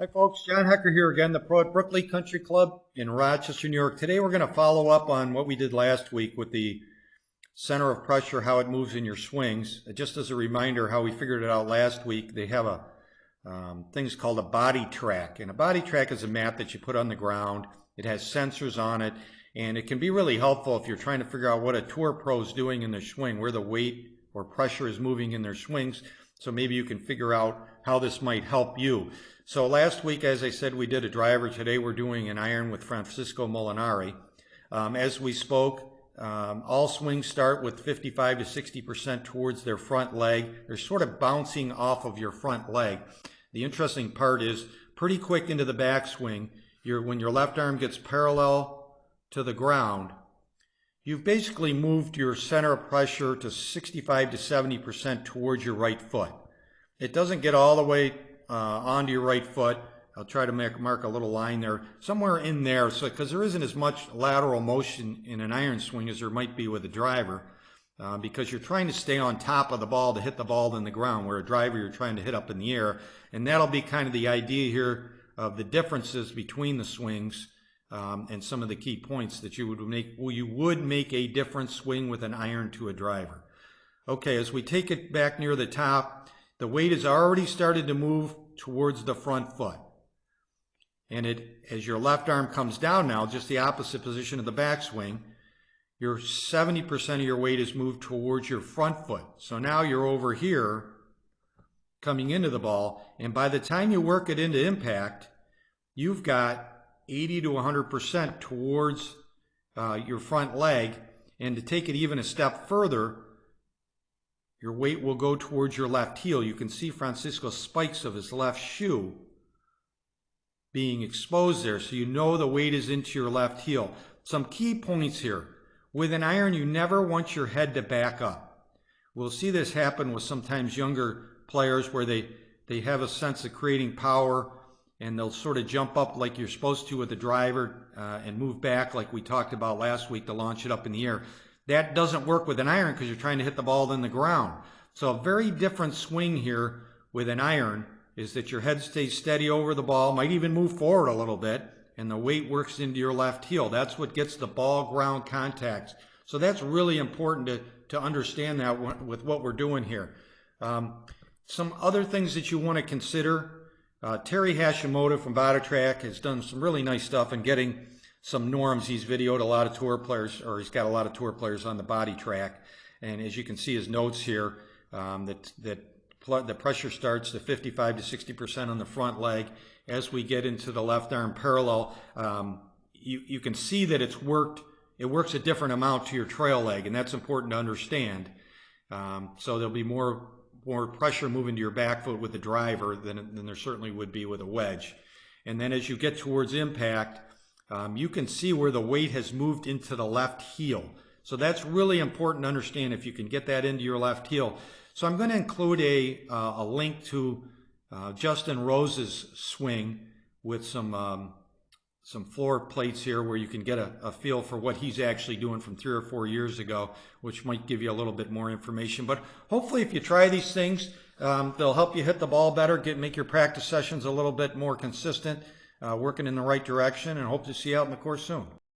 Hi folks, John Hecker here again, the pro at Brookley Country Club in Rochester, New York. Today we're going to follow up on what we did last week with the center of pressure, how it moves in your swings. Just as a reminder how we figured it out last week, they have a things called a body track. And a body track is a mat that you put on the ground. It has sensors on it, and it can be really helpful if you're trying to figure out what a tour pro is doing in their swing, where the weight or pressure is moving in their swings. So maybe you can figure out how this might help you. So last week, as I said, we did a driver. Today we're doing an iron with Francisco Molinari. As we spoke, all swings start with 55 to 60% towards their front leg. They're sort of bouncing off of your front leg. The interesting part is pretty quick into the backswing. When your left arm gets parallel to the ground, you've basically moved your center of pressure to 65 to 70% towards your right foot. It doesn't get all the way onto your right foot. I'll try to mark a little line there, somewhere in there, so because there isn't as much lateral motion in an iron swing as there might be with a driver, because you're trying to stay on top of the ball to hit the ball in the ground, where a driver you're trying to hit up in the air. And that'll be kind of the idea here of the differences between the swings and some of the key points that you would make. Well, you would make a different swing with an iron to a driver. Okay, as we take it back near the top, the weight has already started to move towards the front foot. And as your left arm comes down now, just the opposite position of the backswing, your 70% of your weight is moved towards your front foot. So now you're over here coming into the ball, and by the time you work it into impact, you've got 80 to 100% towards your front leg. And to take it even a step further, your weight will go towards your left heel. You can see Francisco's spikes of his left shoe being exposed there, so you know the weight is into your left heel. Some key points here. With an iron, you never want your head to back up. We'll see this happen with sometimes younger players where they have a sense of creating power, and they'll sort of jump up like you're supposed to with the driver and move back like we talked about last week to launch it up in the air. That doesn't work with an iron because you're trying to hit the ball in the ground. So a very different swing here with an iron is that your head stays steady over the ball, might even move forward a little bit, and the weight works into your left heel. That's what gets the ball ground contact. So that's really important to understand that with what we're doing here. Some other things that you want to consider. Terry Hashimoto from BodyTrack has done some really nice stuff in getting some norms. He's videoed a lot of tour players, or he's got a lot of tour players on the BodyTrack. And as you can see his notes here, the pressure starts to 55 to 60% on the front leg. As we get into the left arm parallel, you can see that it works a different amount to your trail leg, and that's important to understand. So there'll be more pressure moving to your back foot with the driver than there certainly would be with a wedge. And then as you get towards impact, you can see where the weight has moved into the left heel. So that's really important to understand if you can get that into your left heel. So I'm going to include a link to Justin Rose's swing with some floor plates here where you can get a feel for what he's actually doing from 3 or 4 years ago, which might give you a little bit more information. But hopefully if you try these things, they'll help you hit the ball better, make your practice sessions a little bit more consistent, working in the right direction, and hope to see you out in the course soon.